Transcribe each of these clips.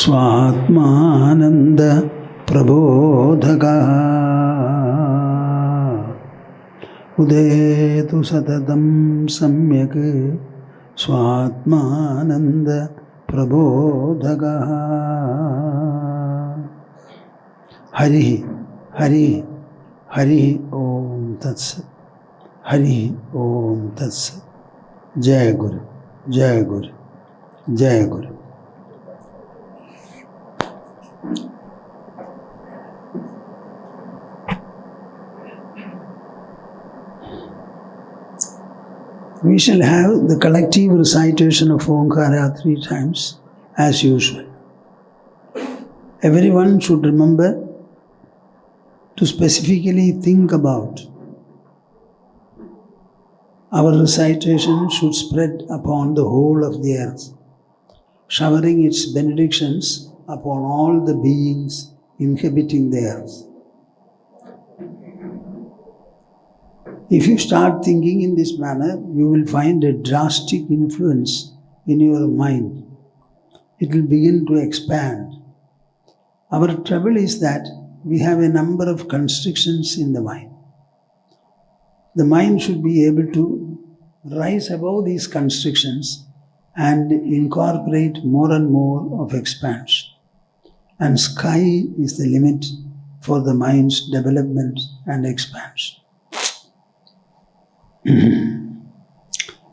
स्वात्मानंद प्रबोधका उदेतु सततं सम्यक् स्वात्मानंद प्रबोधका हरि हरि हरि ओम तत्सत् हरि ओम तत्सत् जय गुरु जय गुरु जय गुरु। We shall have the collective recitation of Omkara 3 times as usual. Everyone should remember to specifically think about our recitation should spread upon the whole of the earth, showering its benedictions upon all the beings inhabiting the earth. If you start thinking in this manner, you will find a drastic influence in your mind. It will begin to expand. Our trouble is that we have a number of constrictions in the mind. The mind should be able to rise above these constrictions and incorporate more and more of expansion. And sky is the limit for the mind's development and expansion.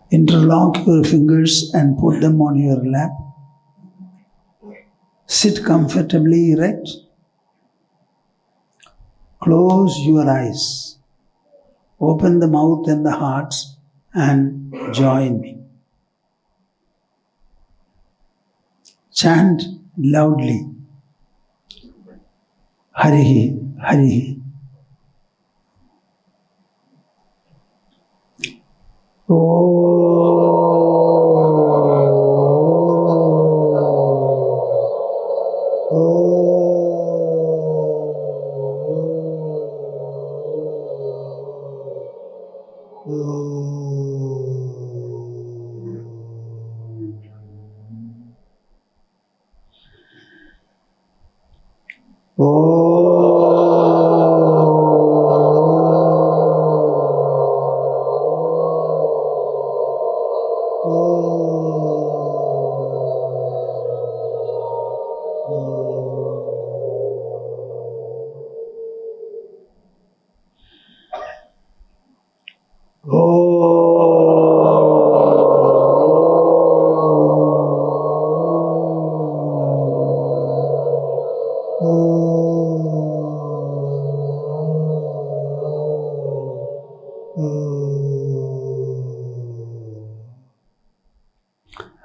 Interlock your fingers and put them on your lap. Sit comfortably erect. Close your eyes. Open the mouth and the hearts and join me. Chant loudly. Hari Hari.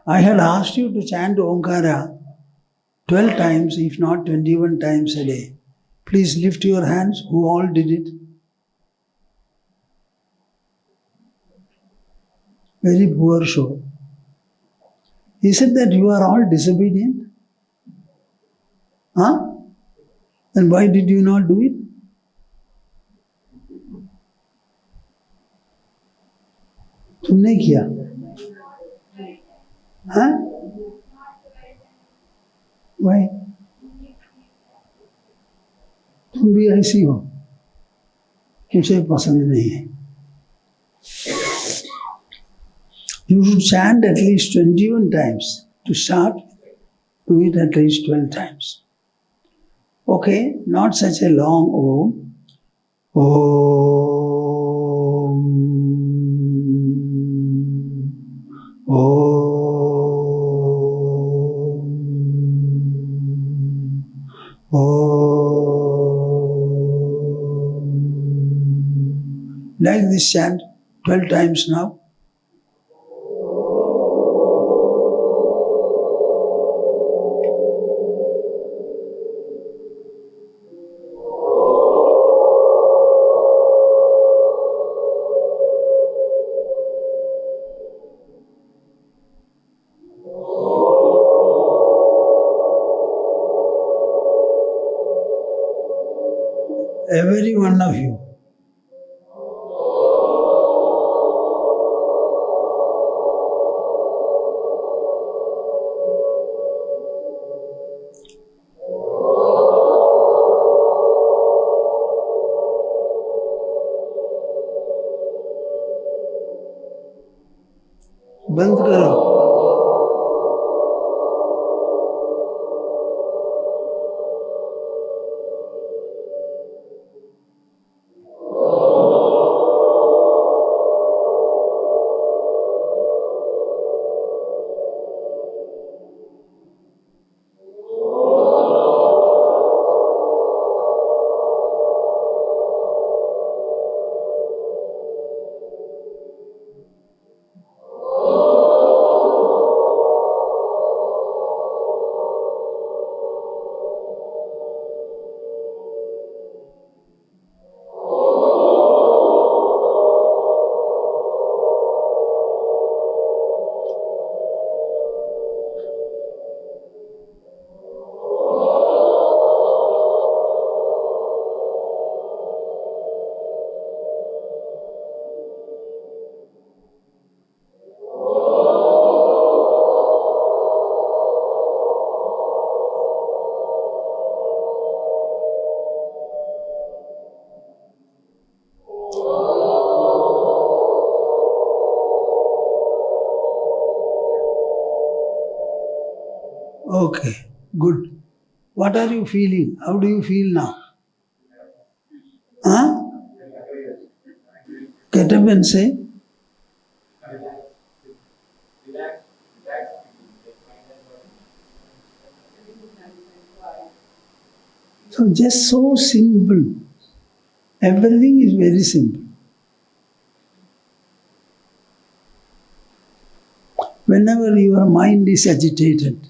I had asked you to chant Omkara 12 times, if not 21 times a day. Please lift your hands, who all did it? Very poor show. Is it that you are all disobedient? Huh? Then why did you not do it? तुमने किया? हाँ? Why? तुम भी ऐसी हो, मुझे पसंद नहीं है. You should chant at least 21 times. To start, do it at least 12 times. Okay, not such a long Om. Om. Om. Like this chant 12 times now. Every one of you. बंद करो. Okay, good. What are you feeling? How do you feel now? Huh? Get up and say. So just so simple. Everything is very simple. Whenever your mind is agitated,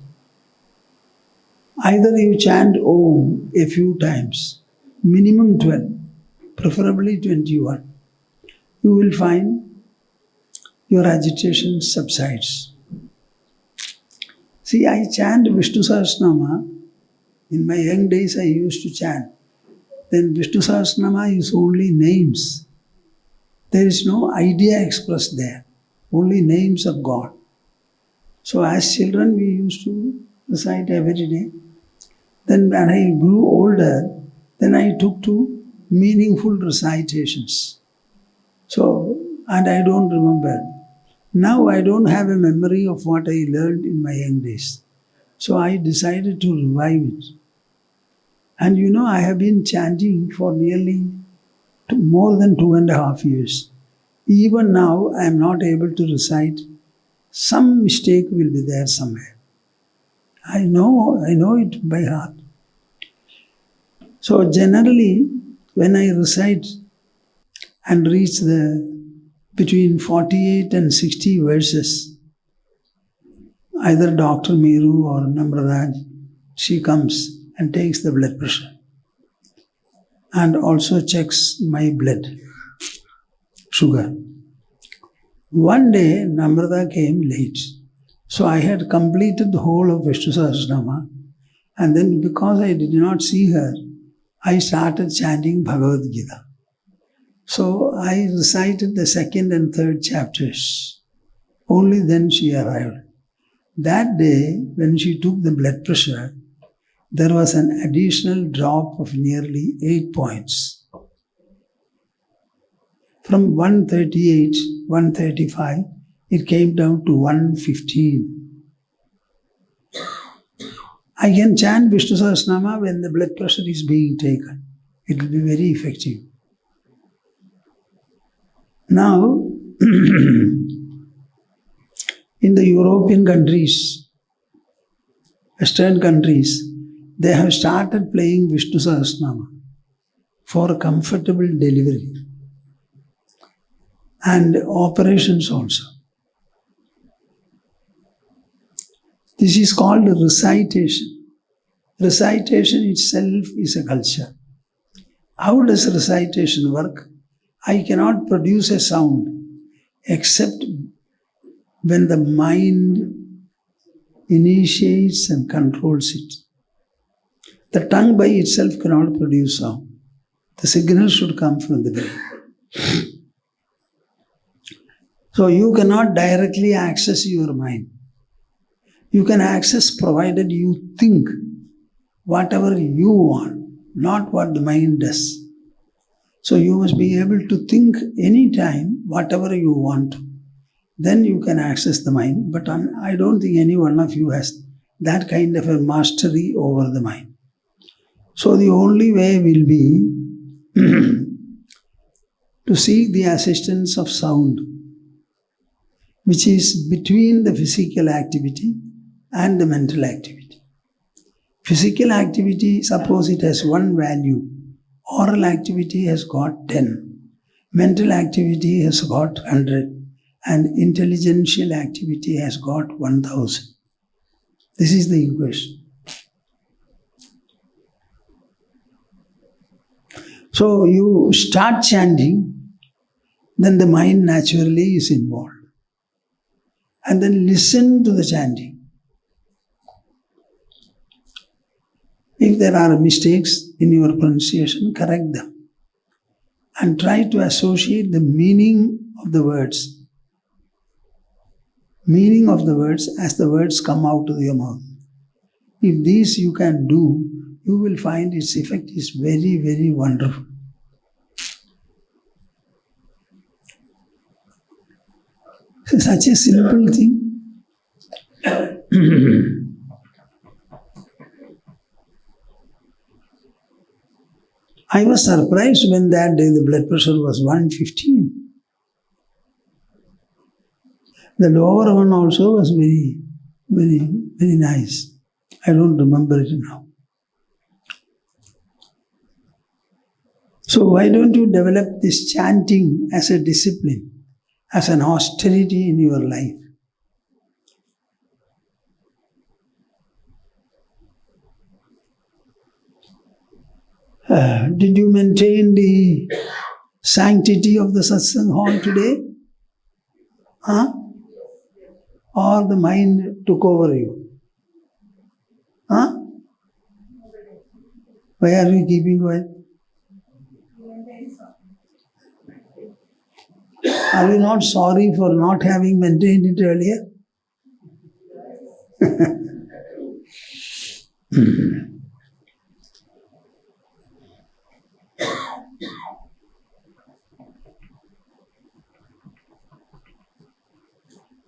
either you chant Om a few times, minimum 12, preferably 21, you will find your agitation subsides. See, I chant Vishnu Sahasranama. In my young days, I used to chant. Then Vishnu Sahasranama is only names. There is no idea expressed there, only names of God. So as children, we used to recite every day. Then when I grew older, then I took to meaningful recitations. So, and I don't remember. Now I don't have a memory of what I learned in my young days. So I decided to revive it. And you know, I have been chanting for nearly more than 2.5 years. Even now, I am not able to recite. Some mistake will be there somewhere. I know it by heart. So generally, when I recite and reach between 48 and 60 verses, either Dr. Meeru or Namrata, she comes and takes the blood pressure and also checks my blood sugar. One day, Namrata came late. So I had completed the whole of Vishnu Sahasranama, and then because I did not see her, I started chanting Bhagavad Gita. So I recited the second and third chapters. Only then she arrived. That day, when she took the blood pressure, there was an additional drop of nearly 8 points. From 138, 135, it came down to 115. I can chant Vishnu Sahasranama when the blood pressure is being taken. It will be very effective. Now, in the European countries, Western countries, they have started playing Vishnu Sahasranama for comfortable delivery and operations also. This is called recitation. Recitation itself is a culture. How does recitation work? I cannot produce a sound except when the mind initiates and controls it. The tongue by itself cannot produce sound. The signal should come from the brain. So you cannot directly access your mind. You can access provided you think whatever you want, not what the mind does. So you must be able to think anytime whatever you want to. then you can access the mind. But I don't think any one of you has that kind of a mastery over the mind. So the only way will be to seek the assistance of sound, which is between the physical activity and the mental activity. Physical activity, suppose it has one value. Oral activity has got 10. Mental activity has got 100. And intelligential activity has got 1000. This is the equation. So you start chanting, then the mind naturally is involved. And then listen to the chanting. If there are mistakes in your pronunciation, correct them. And try to associate the meaning of the words. Meaning of the words as the words come out of your mouth. If this you can do, you will find its effect is very, very wonderful. It's such a simple thing. I was surprised when that day the blood pressure was 115. The lower one also was very, very, very nice. I don't remember it now. So why don't you develop this chanting as a discipline, as an austerity in your life? Did you maintain the sanctity of the Satsang hall today? Huh? Or the mind took over you? Huh? Why are you keeping quiet? Are you not sorry for not having maintained it earlier?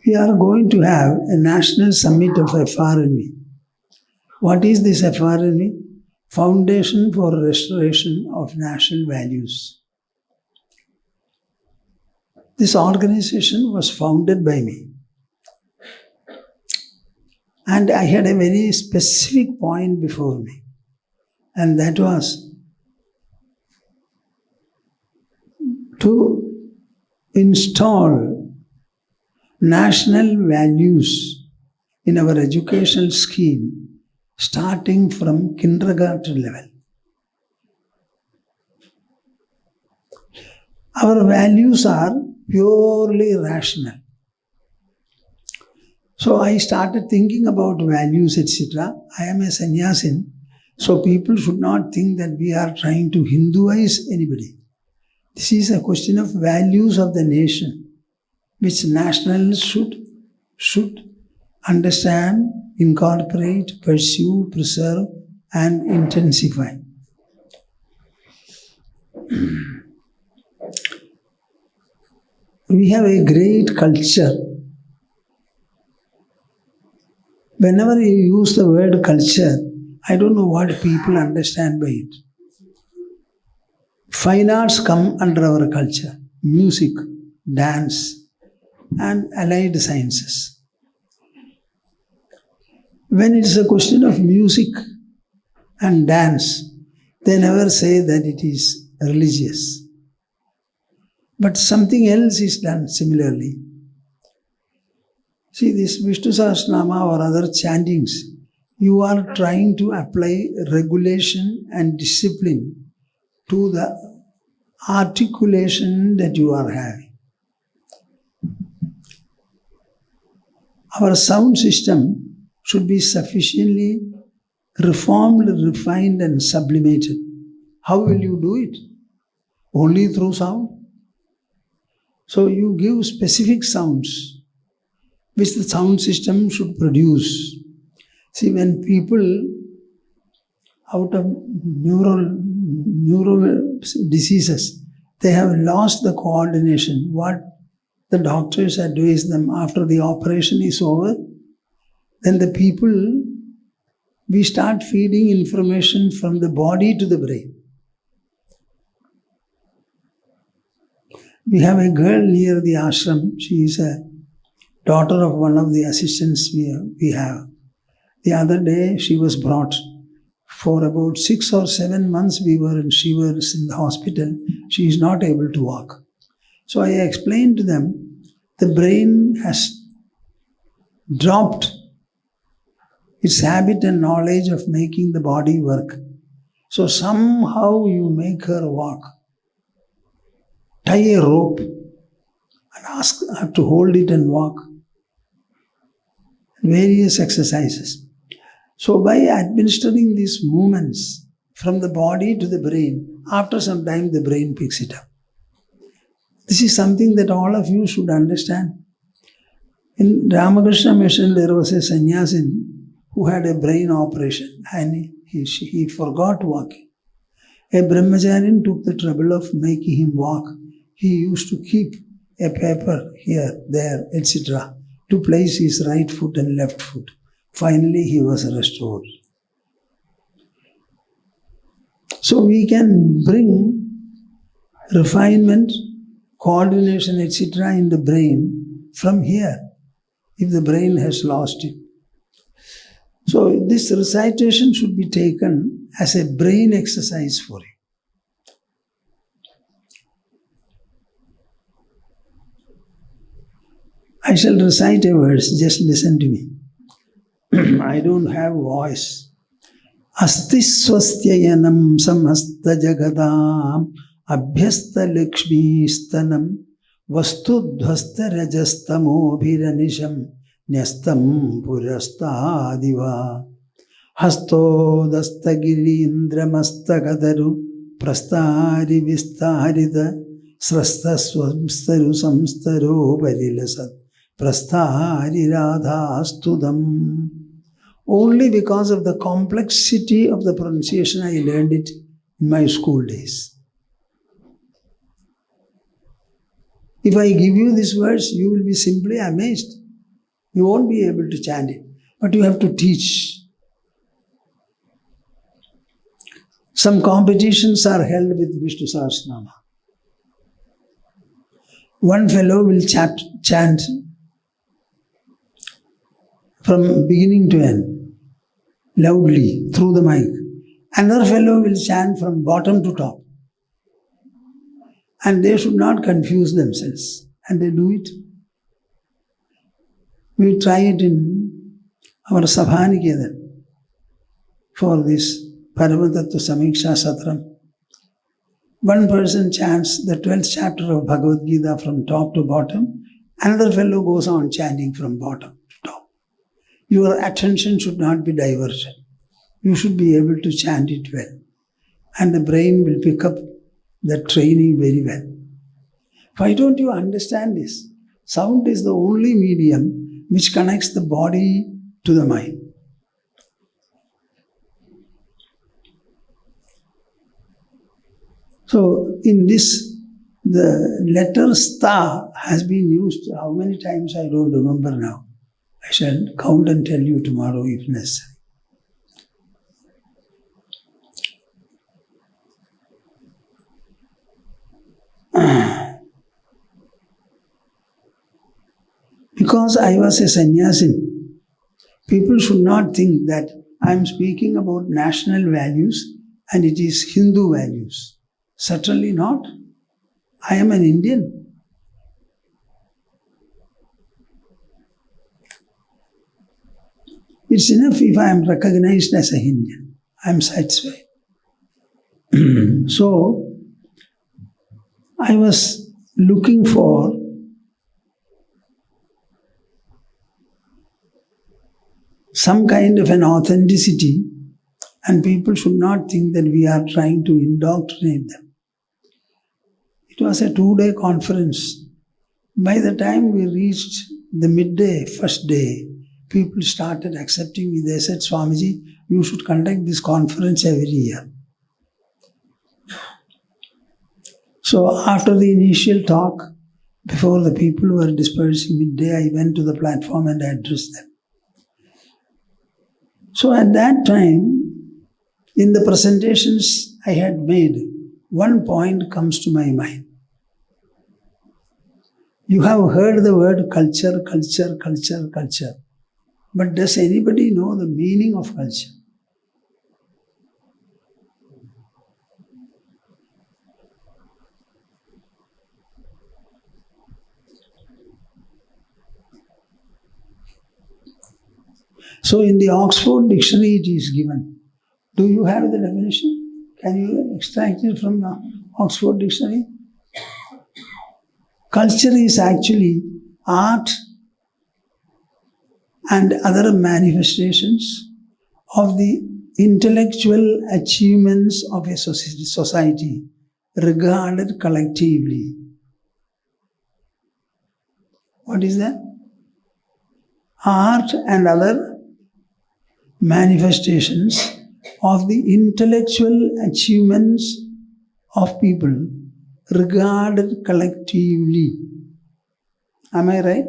We are going to have a national summit of FRNV. What is this FRNV? Foundation for Restoration of National Values. This organization was founded by me. And I had a very specific point before me. And that was to install national values in our educational scheme starting from kindergarten level. Our values are purely rational. So I started thinking about values, etc. I am a sannyasin, so people should not think that we are trying to Hinduize anybody. This is a question of values of the nation, which nationals should understand, incorporate, pursue, preserve, and intensify. We have a great culture. Whenever you use the word culture, I don't know what people understand by it. Fine arts come under our culture. Music, dance, and allied sciences. When it is a question of music and dance, they never say that it is religious. But something else is done similarly. See, this Vishnu Sahasranama or other chantings, you are trying to apply regulation and discipline to the articulation that you are having. Our sound system should be sufficiently reformed, refined, and sublimated. How will you do it? Only through sound. So you give specific sounds which the sound system should produce. See, when people out of neural diseases, they have lost the coordination. What the doctors advise them after the operation is over, then the people, we start feeding information from the body to the brain. We have a girl near the ashram. She is a daughter of one of the assistants we have. The other day she was brought. For about 6 or 7 months she was in the hospital. She is not able to walk. So I explained to them, the brain has dropped its habit and knowledge of making the body work. So somehow you make her walk. Tie a rope and ask her to hold it and walk. Various exercises. So by administering these movements from the body to the brain, after some time the brain picks it up. This is something that all of you should understand. In Ramakrishna mission there was a sannyasin who had a brain operation and he forgot walking. A brahmacharin took the trouble of making him walk. He used to keep a paper here, there, etc. to place his right foot and left foot. Finally, he was restored. So we can bring refinement, coordination, etc. in the brain from here, if the brain has lost it. So this recitation should be taken as a brain exercise for you. I shall recite a verse, just listen to me. I don't have voice. Asti swastyayanam samasta jagadam abhyasta lakshmi stanam vastu dhvasta rajastamo bhiranisham nyastam purastadiva hasto dastagiri indramastagadaru prastari vistarida srasta swamstaru samstaro parilasat prasthari radhastudam. Only because of the complexity of the pronunciation I learned it in my school days. If I give you this verse, you will be simply amazed. You won't be able to chant it, but you have to teach. Some competitions are held with Vishnu Sahasranama. One fellow will chant from beginning to end, loudly, through the mic. Another fellow will chant from bottom to top. And they should not confuse themselves. And they do it. We try it in our Sabhaniketan for this Paramatattu Samiksha Satram. One person chants the 12th chapter of Bhagavad Gita from top to bottom. Another fellow goes on chanting from bottom to top. Your attention should not be diverted. You should be able to chant it well. And the brain will pick up the training very well. Why don't you understand this? Sound is the only medium which connects the body to the mind. So in this, the letter sta has been used how many times I don't remember now. I shall count and tell you tomorrow if necessary. Because I was a sannyasin, people should not think that I am speaking about national values and it is Hindu values. Certainly not. I am an Indian. It's enough if I am recognized as a Indian. I am satisfied. So, I was looking for some kind of an authenticity, and people should not think that we are trying to indoctrinate them. It was a 2-day conference. By the time we reached the midday, first day, people started accepting me. They said, Swamiji, you should conduct this conference every year. So after the initial talk, Before the people were dispersing midday, I went to the platform and addressed them. So at that time, in the presentations I had made, one point comes to my mind. You have heard the word culture, culture, culture, culture. But does anybody know the meaning of culture? So in the Oxford Dictionary it is given. Do you have the definition? Can you extract it from the Oxford Dictionary? Culture is actually art and other manifestations of the intellectual achievements of a society regarded collectively. What is that? Art and other manifestations of the intellectual achievements of people regarded collectively. Am I right?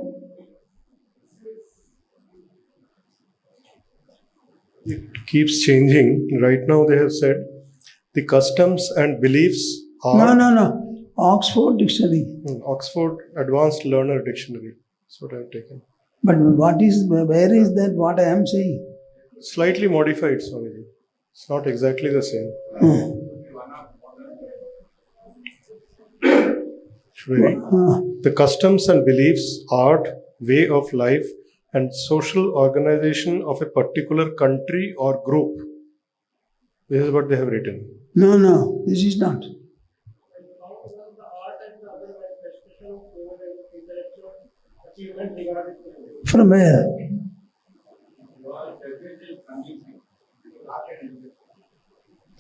It keeps changing. Right now they have said the customs and beliefs are... No. Oxford Dictionary. Oxford Advanced Learner Dictionary. That's what I have taken. But where is that what I am saying? Slightly modified, Swamiji. It's not exactly the same. The customs and beliefs, art, way of life, and social organization of a particular country or group. This is what they have written. No, this is not. From where?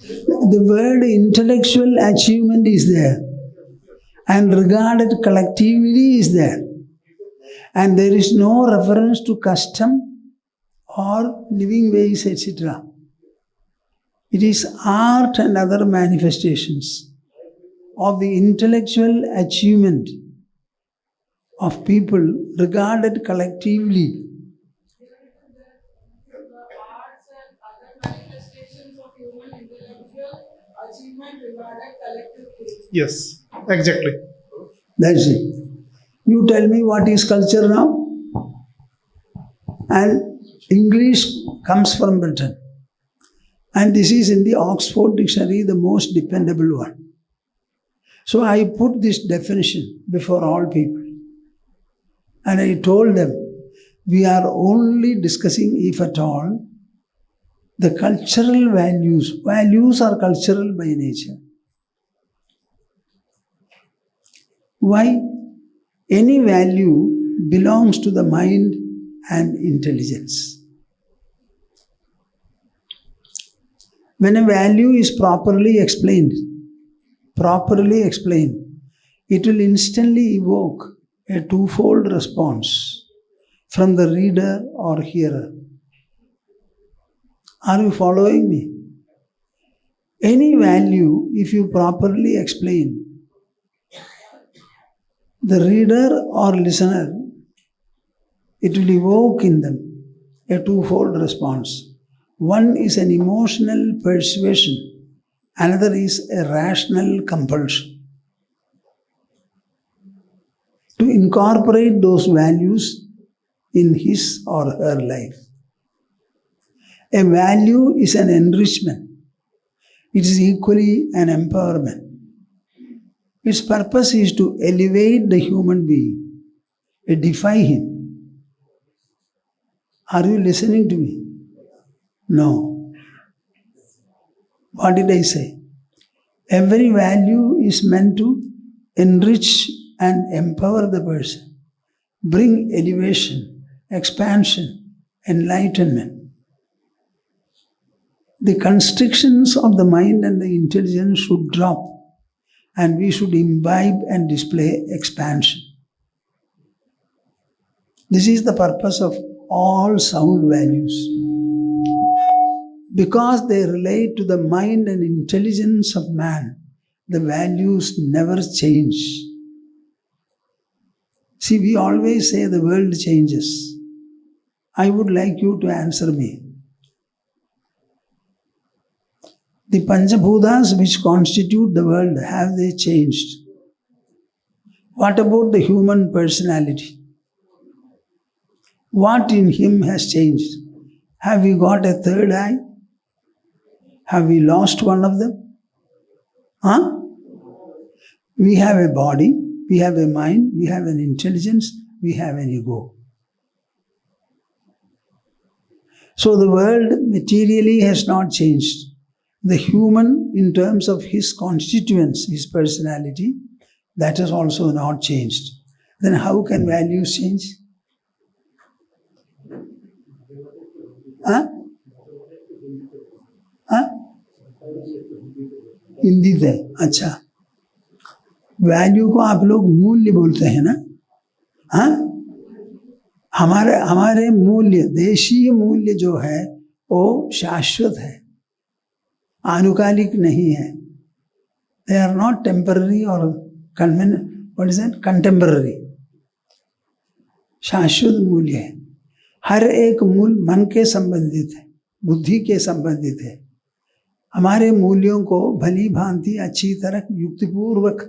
The word intellectual achievement is there, and regarded collectively is there, and there is no reference to custom or living ways, etc. It is art and other manifestations of the intellectual achievement of people regarded collectively. Yes, exactly. That's it. You tell me what is culture now? And English comes from Britain. And this is in the Oxford Dictionary, the most dependable one. So I put this definition before all people. And I told them, we are only discussing, if at all, the cultural values. Values are cultural by nature. Why? Any value belongs to the mind and intelligence. When a value is properly explained, it will instantly evoke a twofold response from the reader or hearer. Are you following me? Any value, if you properly explain, the reader or listener, it will evoke in them a twofold response. One is an emotional persuasion, another is a rational compulsion. To incorporate those values in his or her life. A value is an enrichment. It is equally an empowerment. Its purpose is to elevate the human being, edify him. Are you listening to me? No. What did I say? Every value is meant to enrich and empower the person, bring elevation, expansion, enlightenment. The constrictions of the mind and the intelligence should drop, and we should imbibe and display expansion. This is the purpose of all sound values. Because they relate to the mind and intelligence of man, the values never change. See, we always say the world changes. I would like you to answer me. The Panchabhutas which constitute the world, have they changed? What about the human personality? What in him has changed? Have we got a third eye? Have we lost one of them? Huh? We have a body, we have a mind, we have an intelligence, we have an ego. So the world materially has not changed. The human, in terms of his constituents, his personality, that has also not changed. Then how can values change? Huh? Huh? Hindi थे, अच्छा। Value को आप लोग मूल्य बोलते हैं ना? हाँ? हमारे मूल्य, देशीय मूल्य जो है वो शाश्वत है, आनुकालिक नहीं है। दे आर नॉट टेम्पररी और व्हाट इज इट, कंटेम्पररी। शाश्वत मूल्य है। हर एक मूल्य मन के संबंधित है, बुद्धि के संबंधित है। हमारे मूल्यों को भली भांति अच्छी तरह युक्तिपूर्वक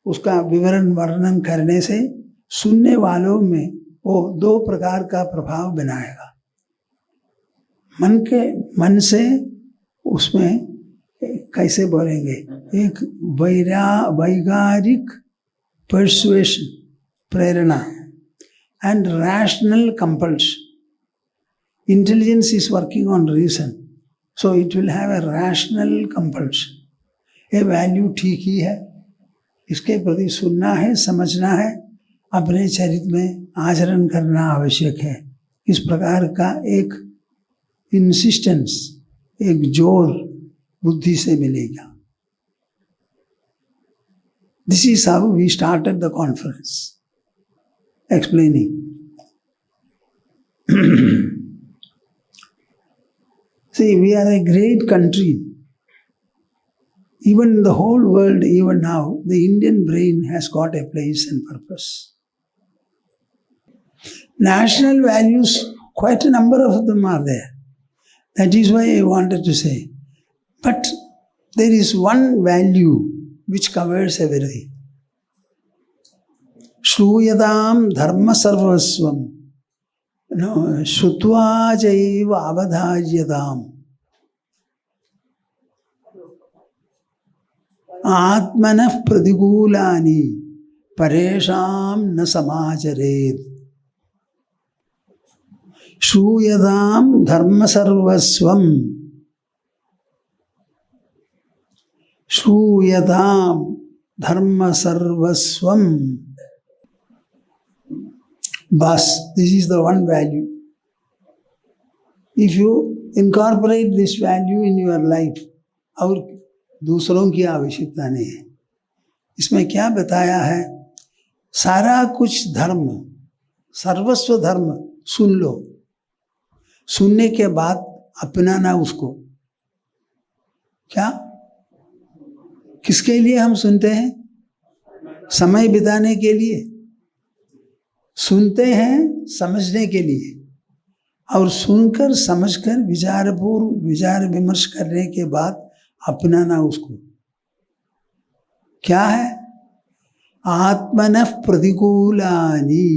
उसका विवरण वर्णन करने से सुनने वालों में वो दो प्रकार का प्रभाव बनाएगा। मन से उसमें कैसे बोलेंगे, एक वैगारिक persuasion, Prerna, and rational compulsion. Intelligence is working on reason, so it will have a rational compulsion. ये वैल्यू ठीक ही है, इसके प्रति सुनना है, समझना है, अपने चरित्र में आचरण करना आवश्यक है। इस प्रकार का एक इंसिस्टेंस, एक जोर बुद्धि से मिलेगा। This is how we started the conference, explaining. See, we are a great country. Even in the whole world, even now, the Indian brain has got a place and purpose. National values, quite a number of them are there. That is why I wanted to say. But there is one value which covers everything. Shruyadam dharma sarvasvam. Shutva jaiva avadharyadam. Atmanah pradigulani paresham na samacharet. Shruyadam dharma sarvasvam. Shruyadam dharma sarvasvam. Bas, this is the one value. If you incorporate this value in your life, और दूसरों की आवश्यकता नहीं है। इसमें क्या बताया है? सारा कुछ धर्म, सर्वस्व धर्म सुन लो। सुनने के बाद अपनाना उसको। क्या? किसके लिए हम सुनते हैं? समय बिताने के लिए। सुनते हैं समझने के लिए, और सुनकर समझकर विचार विमर्श करने के बाद अपनाना उसको। क्या है? आत्मनः प्रतिकूलानि।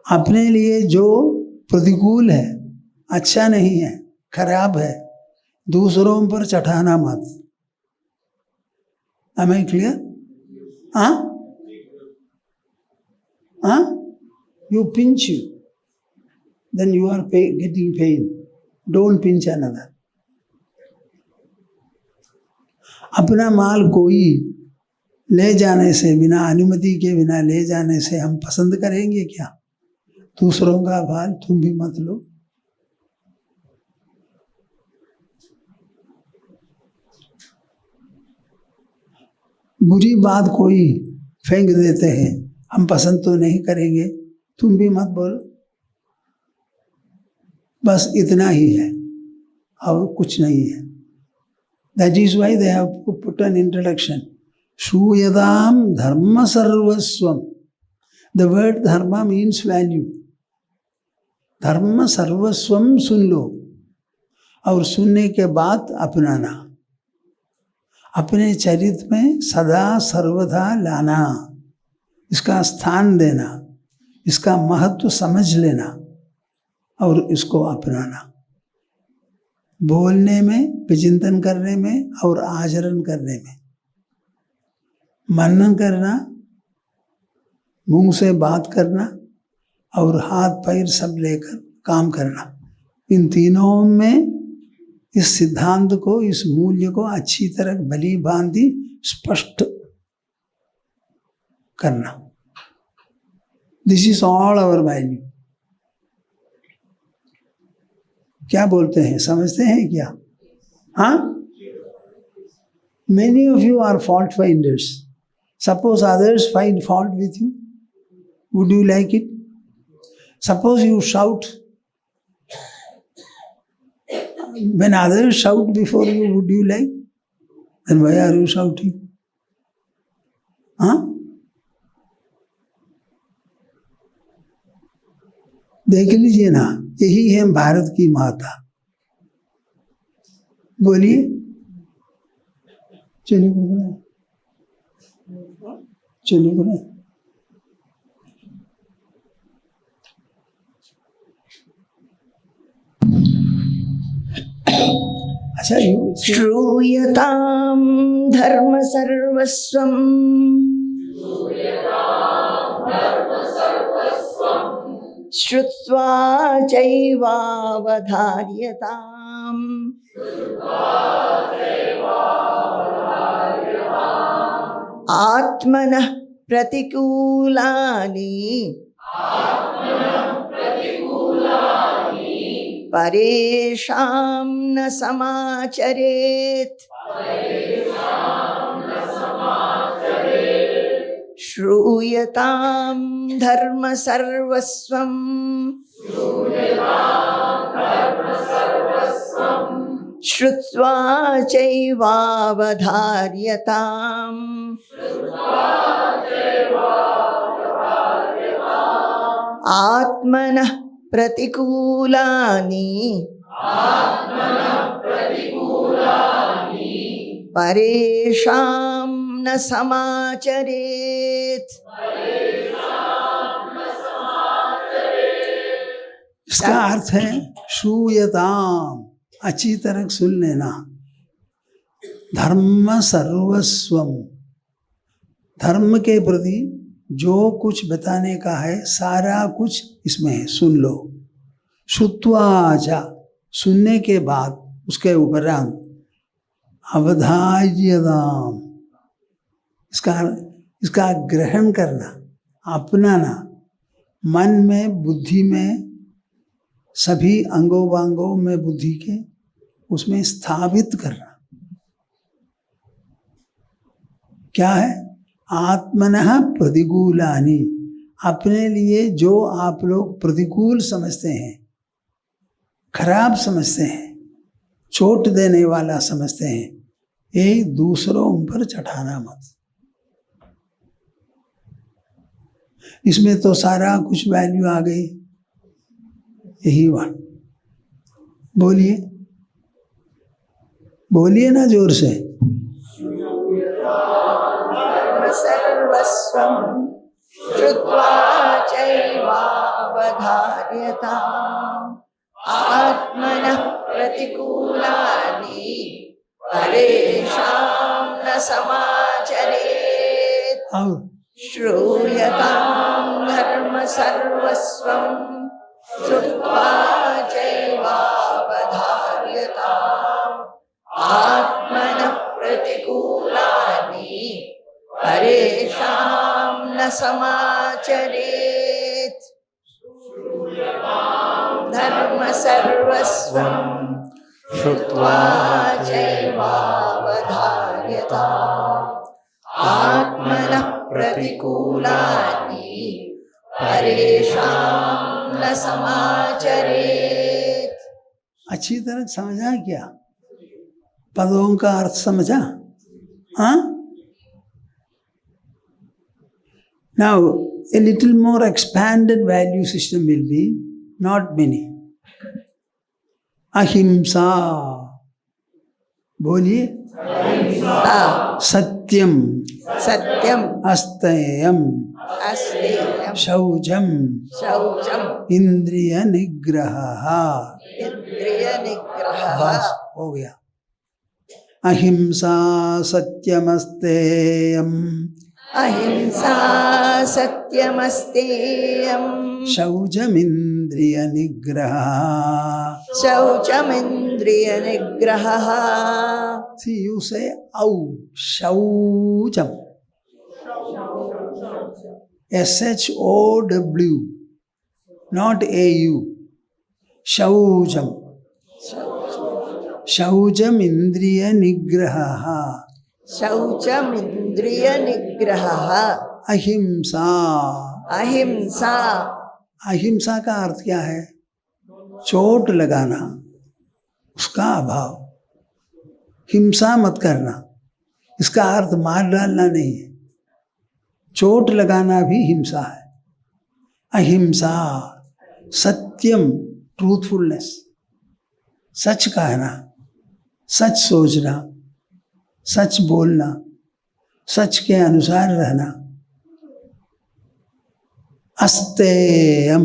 अपने लिए जो प्रतिकूल है, अच्छा नहीं है, खराब है, दूसरों पर चढ़ाना मत। Am I clear? You pinch you, then you are getting pain. Don't pinch another. अपना माल कोई ले जाने से, बिना अनुमति के बिना ले जाने से हम पसंद करेंगे क्या? दूसरों का माल तुम भी मत लो। बुरी बात कोई फेंक देते हैं, हम पसंद तो नहीं करेंगे, तुम भी मत बोलो। बस इतना ही है और कुछ नहीं है। That is why they have put an introduction. श्रूयताम धर्म सर्वस्वम. द वर्ड धर्म मीन्स वैल्यू. धर्म सर्वस्वम सुन लो, और सुनने के बाद अपनाना, अपने चरित्र में सदा सर्वदा लाना, इसका स्थान देना, इसका महत्व समझ लेना और इसको अपनाना. बोलने में, विचिंतन करने में और आचरण करने में. मनन करना, मुंह से बात करना और हाथ पैर सब लेकर काम करना. इन तीनों में इस सिद्धांत को, इस मूल्य को अच्छी तरह भली भांति स्पष्ट करना. This is all our value. क्या बोलते हैं, समझते हैं क्या? हाँ, many of you are fault finders. Suppose others find fault with you, would you like it? Suppose you shout, when others shout before you, would you like? Then why are you shouting? हाँ, देख लीजिए ना, यही है भारत की माता. बोलिए. चलिए बोला, चलिए बोला. अच्छा, श्रूयतां धर्म सर्वस्वं श्रुत्वा चैवावधार्यताम् आत्मनः प्रतिकूलानि परेषां न समाचरेत् श्रूयतां धर्म सर्वस्वं श्रुत्वा चैवावधार्यताम् आत्मनः प्रतिकूलानि परेषां न समाचरेत्. इसका अर्थ है श्रूयताम, अच्छी तरह सुन लेना. धर्म सर्वस्वम, धर्म के प्रति जो कुछ बताने का है सारा कुछ इसमें है, सुन लो. श्रुत्वाचा, सुनने के बाद उसके उपरांत अवधार्यताम, इसका ग्रहण करना, अपनाना, मन में, बुद्धि में, सभी अंगों वांगों में बुद्धि के उसमें स्थापित करना. क्या है? आत्मनः प्रतिकूलानि, अपने लिए जो आप लोग प्रतिकूल समझते हैं, खराब समझते हैं, चोट देने वाला समझते हैं, ये दूसरों पर चढ़ाना मत. इसमें तो सारा कुछ वैल्यू आ गई. यही बात. बोलिए, बोलिए ना जोर से. सर्वस्वं श्रुत्वा चैवावधार्यताम् आत्मनः प्रतिकूलानि परेषां न समाचरेत् श्रूयतां धर्म सर्वस्वं श्रुत्वा चैवावधार्यताम् आत्मनः प्रतिकूलानि परेषां न समाचरेत् धर्म सर्वस्वं श्रुत्वा चैवावधार्यताम् आत्मनः प्रतिकूलानि परेषां न समाचरेत्. अच्छी तरह समझा क्या? पदों का अर्थ समझा? हाँ, Now, a little more expanded value system will be not many. Ahimsa. बोलिए सत्यम सत्यम अस्तयम अस्तेयम शौचम शौचम इंद्रिय निग्रह। इंद्रिय निग्रह। बस हो गया। अहिंसा सत्यमस्तेयम अहिंसा सत्यमस्तेयम शौचमिंद्रिय निग्रह। शौचमिंद्रिय निग्रह। See, you say au, shaucham. SHOW, not AU. Shaucham. Shaucham indriya nigraha. शौचमिंद्रिय निग्रह। अहिंसा। अहिंसा। अहिंसा का अर्थ क्या है? चोट लगाना, उसका अभाव। हिंसा मत करना, इसका अर्थ मार डालना नहीं है। चोट लगाना भी हिंसा है। अहिंसा सत्यम, ट्रूथफुलनेस, सच कहना, सच सोचना, सच बोलना, सच के अनुसार रहना। अस्तेयम,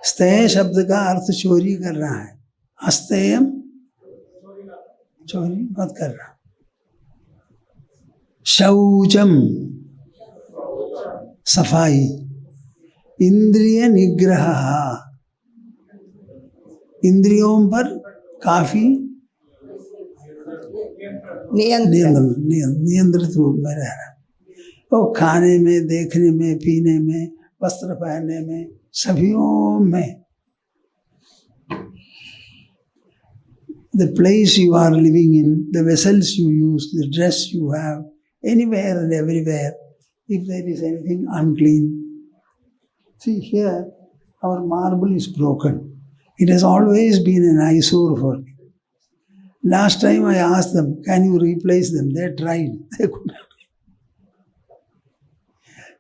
स्तेय शब्द का अर्थ चोरी करना है। अस्तेयम चोरी मत करना। शौचम सफाई। इंद्रिय निग्रह, इंद्रियों पर काफी नियंत्रित रूप में रहना। वो खाने में, देखने में, पीने में, वस्त्र पहनने में, सभियों में। The place you are living in, the vessels you use, the dress you have, anywhere and everywhere, if there is anything unclean. See here, our marble is broken. It has always been an eyesore for me. Last time I asked them, can you replace them? They tried. They could not.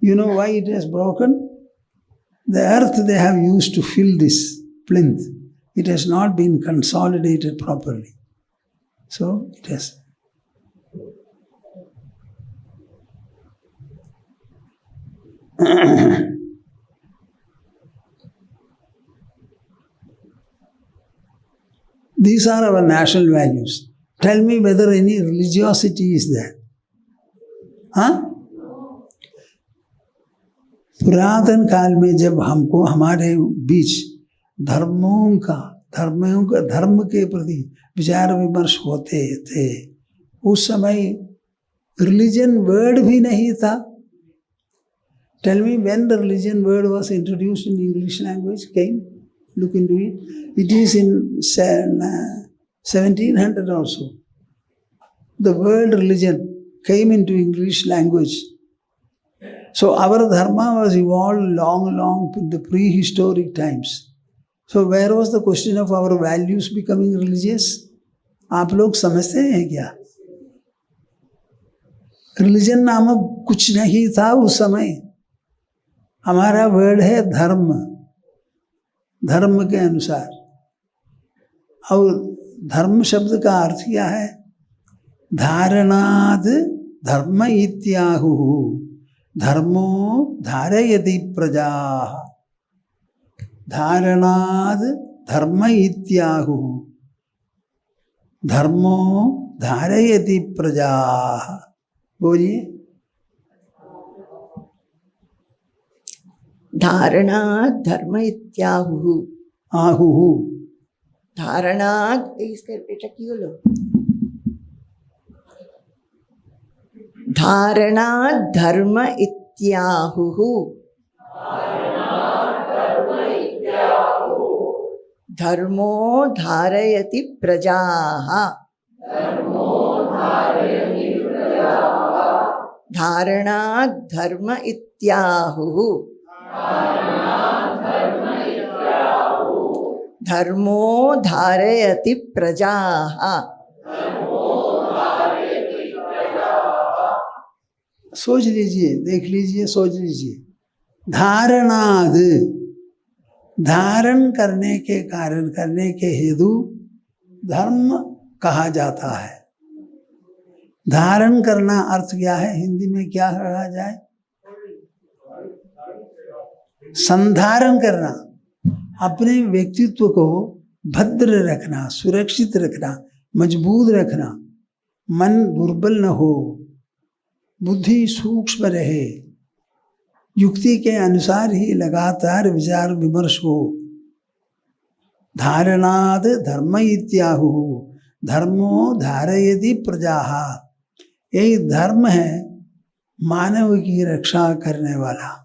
You know why it has broken? The earth they have used to fill this plinth, it has not been consolidated properly. So it has. These are our national values. Tell me whether any religiosity is there. हाँ? पुरातन काल में जब हमको हमारे बीच धर्म के प्रति विचार विमर्श होते थे, उस समय रिलीजन वर्ड भी नहीं था। Tell me when the religion word was introduced in English language came. Look into it. It is in 1700 or so. The word religion came into English language. So our dharma was evolved long in the prehistoric times. So where was the question of our values becoming religious? आप लोग समझते हैं क्या? Religion नामक कुछ नहीं था उस समय। हमारा वर्ड है धर्म, धर्म के अनुसार। और धर्म शब्द का अर्थ क्या है? धारणाद धर्म इत्याहु, धर्मो धारयति प्रजा। धारणाद धर्म इत्याहु, धर्मो धारयति प्रजा। बोलिए। धारणात् धर्म इत्याहुः। आहुः। धारणात्, इसका बेटा की बोलो। धारणात् धर्म इत्याहुः। धर्मो धारयति प्रजाः। धारणात् धर्म इत्याहुः। धर्मो धारयति प्रजाः। सोच लीजिए, देख लीजिए, सोच लीजिए। धारणाद, धारण करने के कारण, करने के हेतु धर्म कहा जाता है। धारण करना अर्थ क्या है? हिंदी में क्या कहा जाए? संधारण करना, अपने व्यक्तित्व को भद्र रखना, सुरक्षित रखना, मजबूत रखना, मन दुर्बल न हो, बुद्धि सूक्ष्म रहे, युक्ति के अनुसार ही लगातार विचार विमर्श हो। धारणाद धर्म इत्याहु, धर्मो धारयति प्रजाः, यही धर्म है मानव की रक्षा करने वाला।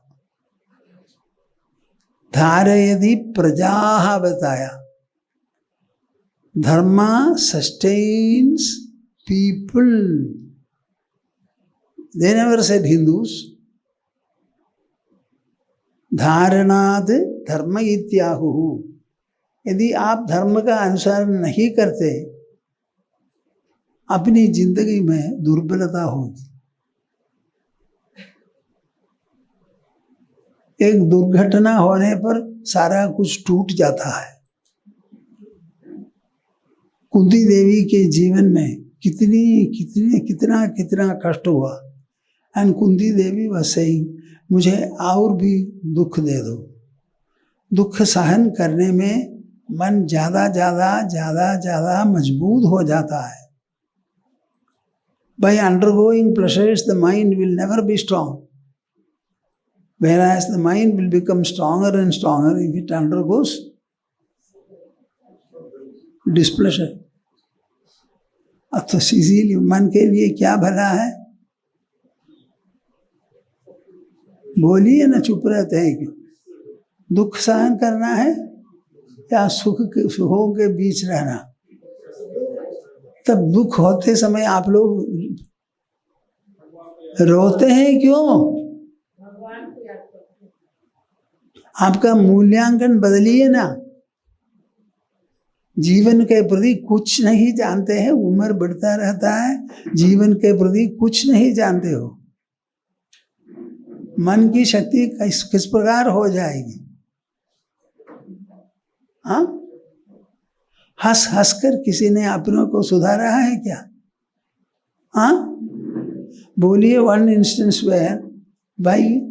धारयति प्रजाः बताया, धर्म sustains people, they never said Hindus. धारणाद धर्म इत्याहु, यदि आप धर्म का अनुसरण नहीं करते, अपनी जिंदगी में दुर्बलता होगी। एक दुर्घटना होने पर सारा कुछ टूट जाता है। कुंती देवी के जीवन में कितना कष्ट हुआ। And Kunti Devi was saying, मुझे और भी दुख दे दो। दुख सहन करने में मन ज्यादा मजबूत हो जाता है। By undergoing pleasures, the mind will never be strong. Whereas the mind will become stronger and stronger if it undergoes displeasure. तो इसीलिए मन के लिए क्या भला है? बोलिए ना, चुप रहते हैं क्यों? दुख सहन करना है या सुखों के बीच रहना? तब दुख होते समय आप लोग रोते हैं क्यों? आपका मूल्यांकन बदलिए ना। जीवन के प्रति कुछ नहीं जानते हैं, उम्र बढ़ता रहता है, जीवन के प्रति कुछ नहीं जानते हो। मन की शक्ति किस प्रकार हो जाएगी? हाँ, हंस कर किसी ने अपनों को सुधारा है क्या? हाँ, बोलिए। One instance whereby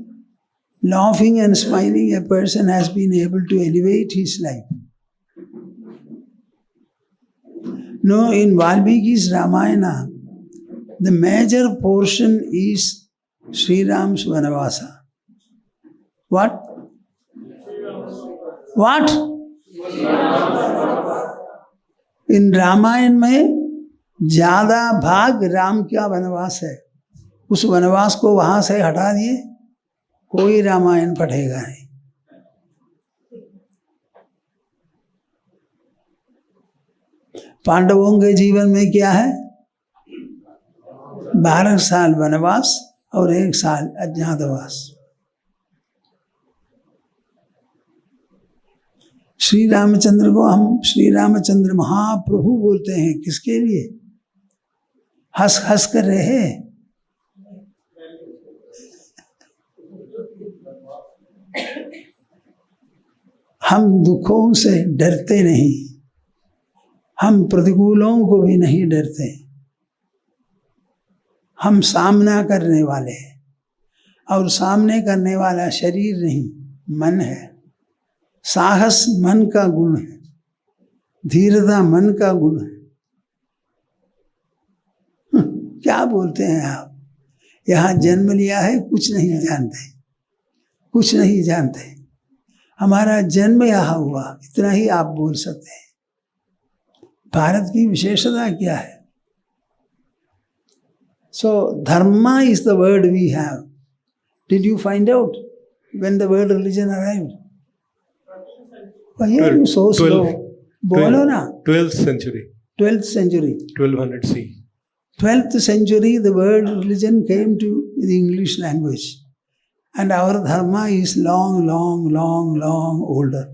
laughing and smiling a person has been able to elevate his life. No, in Valmiki's Ramayana, the major portion is Sri Ram's Vanavasa. What? What? In Ramayana में ज्यादा भाग राम का वनवास है। उस वनवास को वहां से हटा दिए, कोई रामायण पढ़ेगा नहीं। पांडवों के जीवन में क्या है? 12 साल वनवास और 1 साल अज्ञातवास। श्री रामचंद्र को हम श्री रामचंद्र महाप्रभु बोलते हैं। किसके लिए? हंस हंस कर रहे। हम दुखों से डरते नहीं, हम प्रतिकूलों को भी नहीं डरते। हम सामना करने वाले हैं, और सामने करने वाला शरीर नहीं, मन है। साहस मन का गुण है, धीरता मन का गुण है। क्या बोलते हैं आप? यहाँ जन्म लिया है, कुछ नहीं जानते, कुछ नहीं जानते। हमारा जन्म यहाँ हुआ, इतना ही आप बोल सकते हैं। भारत की विशेषता क्या है? So, dharma is the word we have. Did you find out when the word religion arrived? Why are you so slow? बोलो ना। 12th century. 12th century. 1200 C. 12th century, the word religion came to the English language. And our dharma is long older.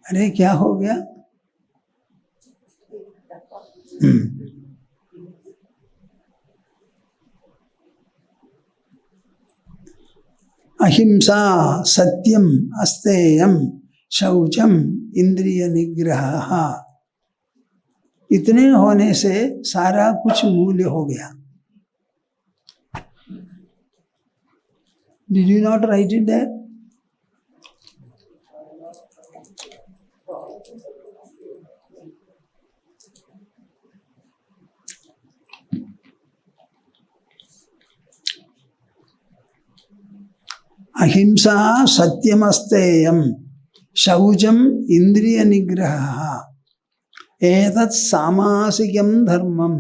अरे क्या हो गया? अहिंसा सत्यम अस्तेयम शौचम इंद्रिय निग्रह, इतने होने से सारा कुछ मूल्य हो गया. Did you not write it there? अहिंसा सत्यमस्तेयम शौचम इंद्रिय निग्रह एतत् सामासिकं धर्मं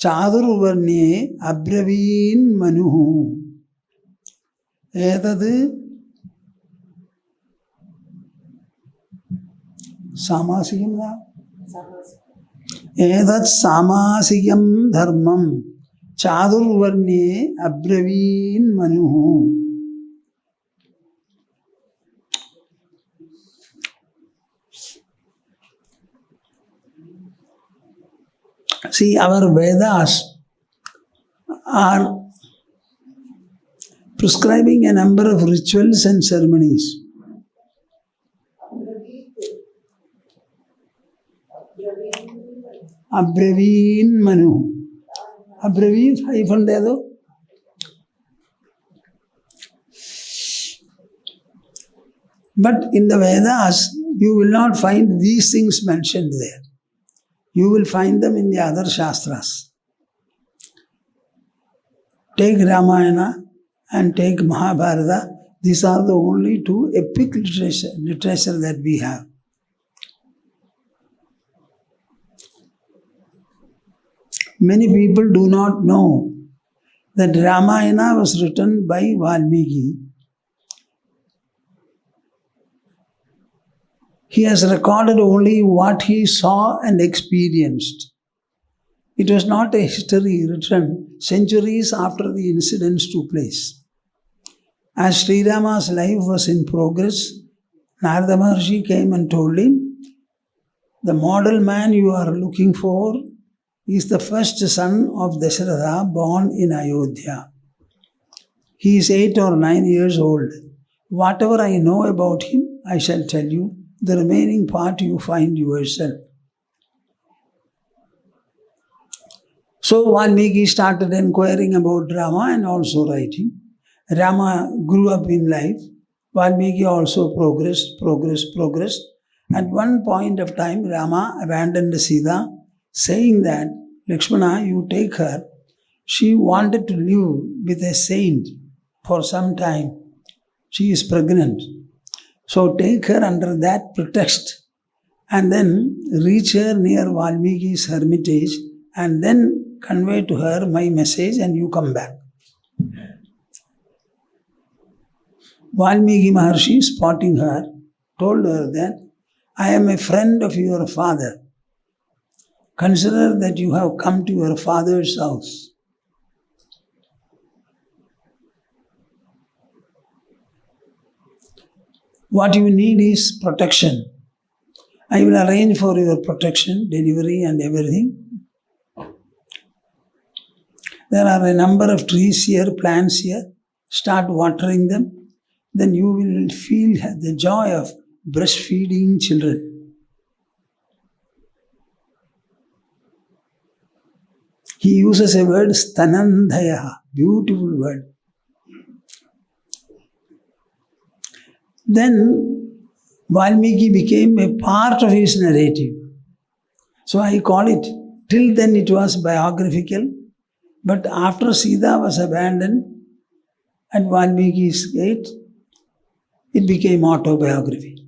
चातुर्वर्ण्ये अब्रवीन् मनुः. एतत् सामासिकं न, एतत् सामासिकं धर्मं चातुर्वर्ण्ये अब्रवीन् मनुः. See, our Vedas are prescribing a number of rituals and ceremonies. Abraveen Manu. Abraveen, hyphen there though. But in the Vedas, you will not find these things mentioned there. You will find them in the other Shastras. Take Ramayana and take Mahabharata. These are the only two epic literature that we have. Many people do not know that Ramayana was written by Valmiki. He has recorded only what he saw and experienced. It was not a history written centuries after the incidents took place. As Sri Rama's life was in progress, Narada Maharshi came and told him, the model man you are looking for is the first son of Dasharatha born in Ayodhya. He is 8 or 9 years old. Whatever I know about him, I shall tell you. The remaining part you find yourself. So Valmiki started inquiring about Rama and also writing. Rama grew up in life. Valmiki also progressed. At one point of time, Rama abandoned Sita, saying that, Lakshmana, you take her. She wanted to live with a saint for some time. She is pregnant. So take her under that pretext and then reach her near Valmiki's hermitage and then convey to her my message and you come back. Valmiki Maharshi, spotting her, told her that I am a friend of your father. Consider that you have come to your father's house. What you need is protection. I will arrange for your protection, delivery and everything. There are a number of trees here, plants here. Start watering them. Then you will feel the joy of breastfeeding children. He uses a word, stanandhaya, beautiful word. Then Valmiki became a part of his narrative. So I call it, till then it was biographical, but after Sita was abandoned at Valmiki's gate, it became autobiography.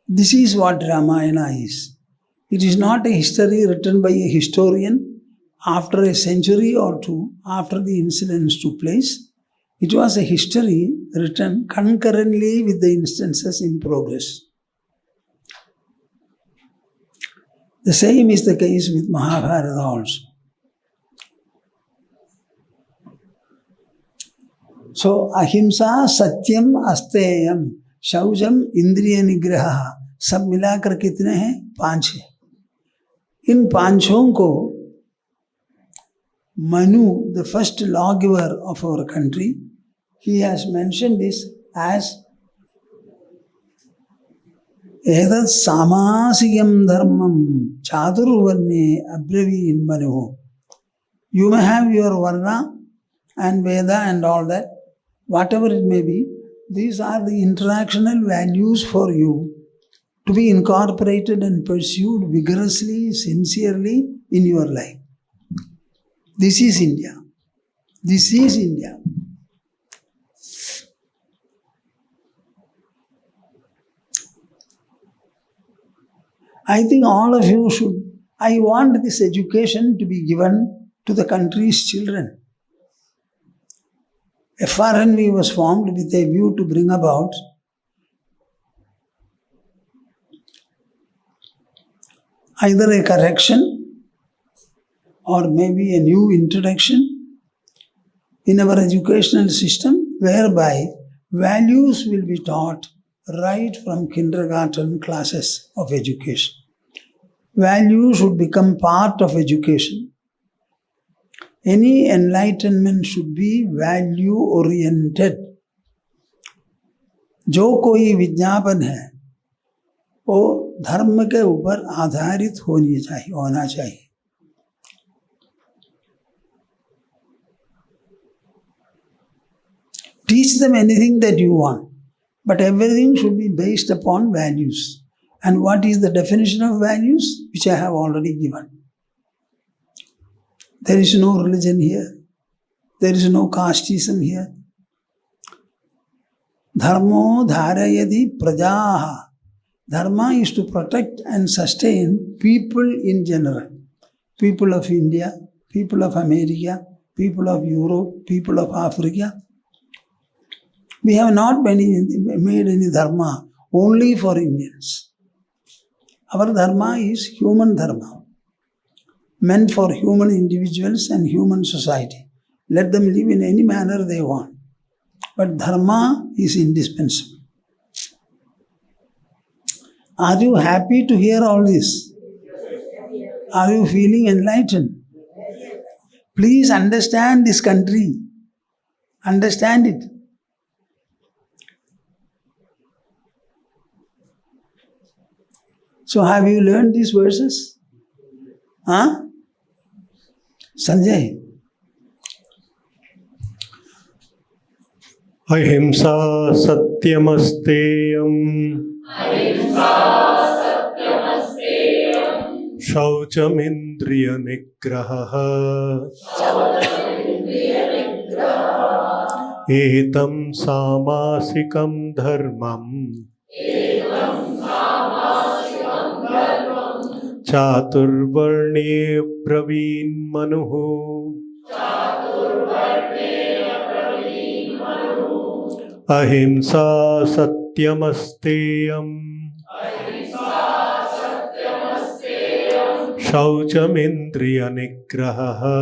This is what Ramayana is. It is not a history written by a historian after a century or two after the incidents took place. It was a history written concurrently with the instances in progress. The same is the case with Mahabharata also. So, ahimsa, satyam, asteyam, shaujam, indriya nigraha, सब मिलाकर कितने हैं? 5 हैं. इन 5 को Manu, the first lawgiver of our country, he has mentioned this as Edat Samasikam Dharmam Chaturvarne Abravin Manu. You may have your Varna and Veda and all that, whatever it may be. These are the interactional values for you to be incorporated and pursued vigorously, sincerely in your life. This is India. This is India. I think all of you should. I want this education to be given to the country's children. FRNV was formed with a view to bring about either a correction or maybe a new introduction in our educational system whereby values will be taught right from kindergarten classes of education. Values should become part of education. Any enlightenment should be value oriented. जो कोई विज्ञापन है वो धर्म के ऊपर आधारित होना चाहिए. Teach them anything that you want, but everything should be based upon values. And what is the definition of values? Which I have already given. There is no religion here. There is no casteism here. Dharmo dharayadi prajaha. Dharma is to protect and sustain people in general. People of India, people of America, people of Europe, people of Africa. We have not made any dharma only for Indians. Our dharma is human dharma, meant for human individuals and human society. Let them live in any manner they want. But dharma is indispensable. Are you happy to hear all this? Are you feeling enlightened? Please understand this country. Understand it. So have you learned these verses? Huh? Sanjay? Ahimsa satyamasteyam. Shauchamindriya nigraha. Etam samasikam dharmam. Chaturvarne praveen manuhu. Ahimsa satyamasteyam. Shauchamindriya nigraha.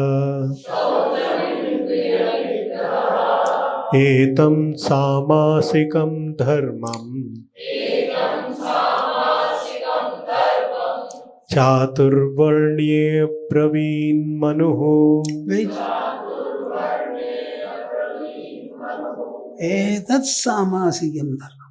Etam samasikam dharmam. Chaturvarne praveen manuhu. Wait. Etat samasikam dharma.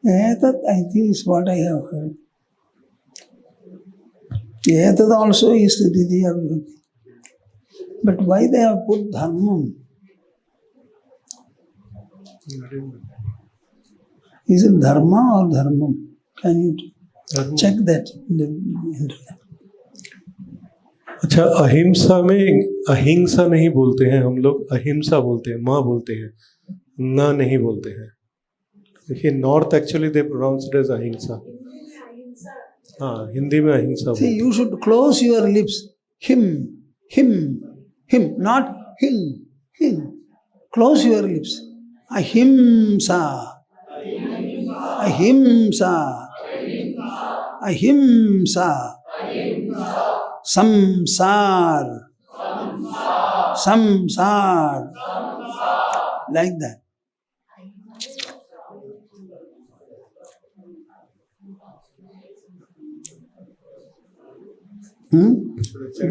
Etat, I think, is what I have heard. Etat also is the Didya Vibhakti. But why they have put Dharmam? Is it Dharma or Dharmam? Can you check that in the internet? अच्छा, अहिंसा में अहिंसा नहीं बोलते हैं हम लोग, अहिंसा बोलते हैं, माँ बोलते हैं, ना नहीं बोलते हैं. देखिए north actually they pronounce it as ahimsa. हाँ, हिंदी में अहिंसा. See, you should close your lips. Him, not him. Close your lips. Ahimsa. Samsar. samsar. Like that.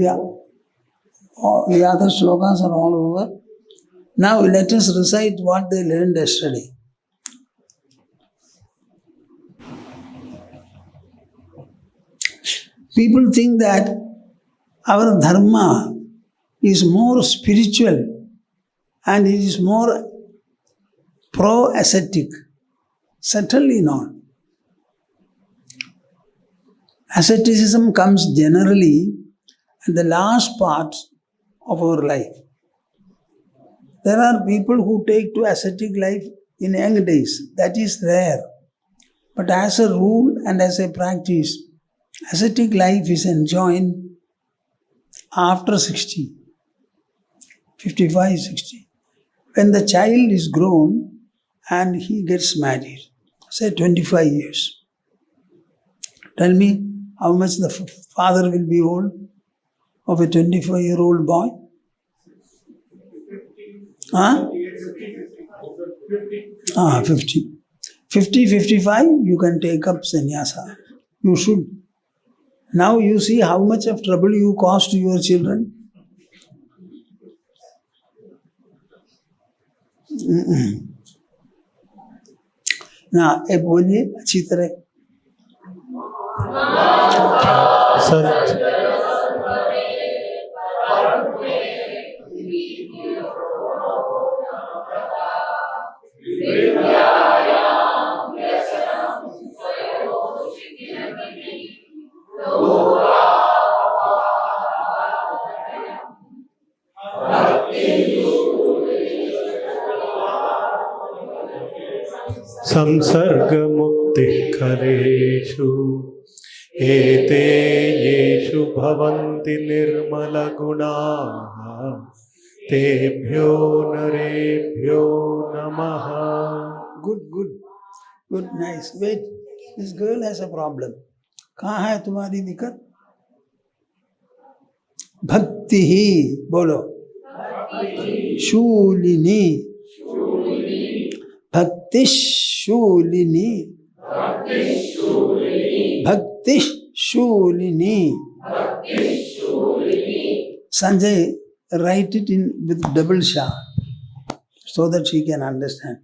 Yeah. The other slokas are all over. Now let us recite what they learned yesterday. People think that our dharma is more spiritual and it is more pro-ascetic. Certainly not. Asceticism comes generally at the last part of our life. There are people who take to ascetic life in young days. That is rare. But as a rule and as a practice, ascetic life is enjoined after 60, 55, 60. When the child is grown and he gets married, say 25 years. Tell me how much the father will be old of a 25-year-old boy? Huh? 50. 50, 55, you can take up sannyasa. You should. Now you see how much of trouble you cause to your children. ना ए बोलिए अच्छी तरह sir संसर्ग मुक्ति खलेषु एते येषु भवन्ति निर्मल गुणाः तेभ्यो नरेभ्यो नमः. Good, nice. Wait, this girl has a problem. कहाँ है तुम्हारी दिक्कत? भक्ति ही बोलो. शूलिनी. भक्ति शूलिनी. भक्ति Shoolini. Sanjay, write it in with double sha so that she can understand.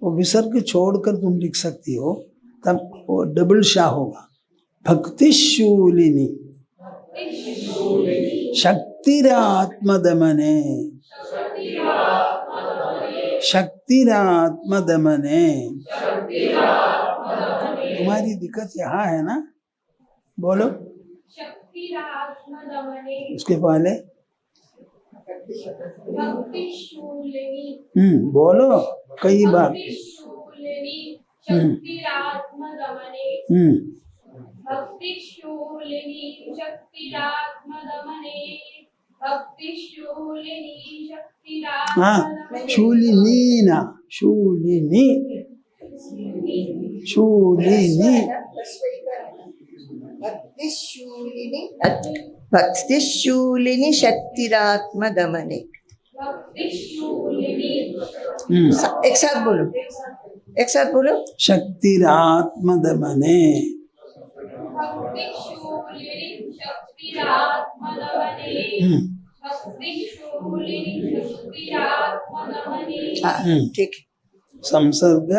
वो विसर्ग छोड़कर तुम लिख सकती हो तब वो डबल शा होगा. भक्ति शूलिनी. शक्तिरात्मदमने. शक्तिरात्मदमने. तुम्हारी दिक्कत यहाँ है ना? बोलो. उसके पहले बोलो कई बार. हाँ, शूलिनी ना. शूलिनी. शूलिनी. भक्ति शूलिनी शक्तिरात्म दमने. एक साथ बोलो. एक साथ बोलो. शक्तिरात्म दमने. ठीक. संसर्ग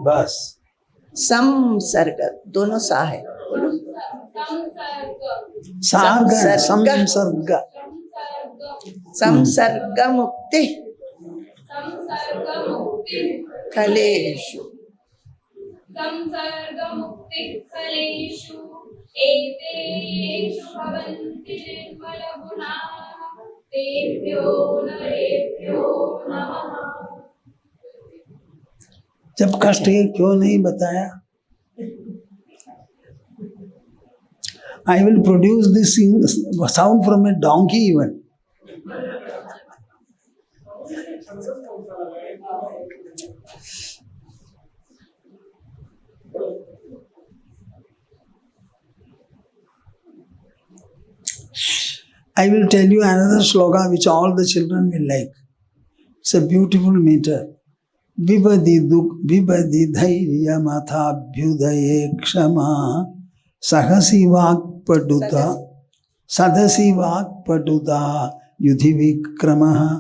बस. संसर्ग दोनों सा है. बोलो. सार्ग संसर्ग. संसर्ग मुक्ति खलेषु. संसर्ग मुक्ति खलेषु एतेषु भवन्ति निर्मल गुणाः तेभ्यो नरेभ्यो नमः. जब कष्ट है क्यों नहीं बताया? I will produce this sound from a donkey even. I will tell you another sloka which all the children will like. It's a beautiful meter. Vibadi dhairya matha bhyudaye kshama sahasi vakpaduta sadasi vakpaduta yudhi vikramaha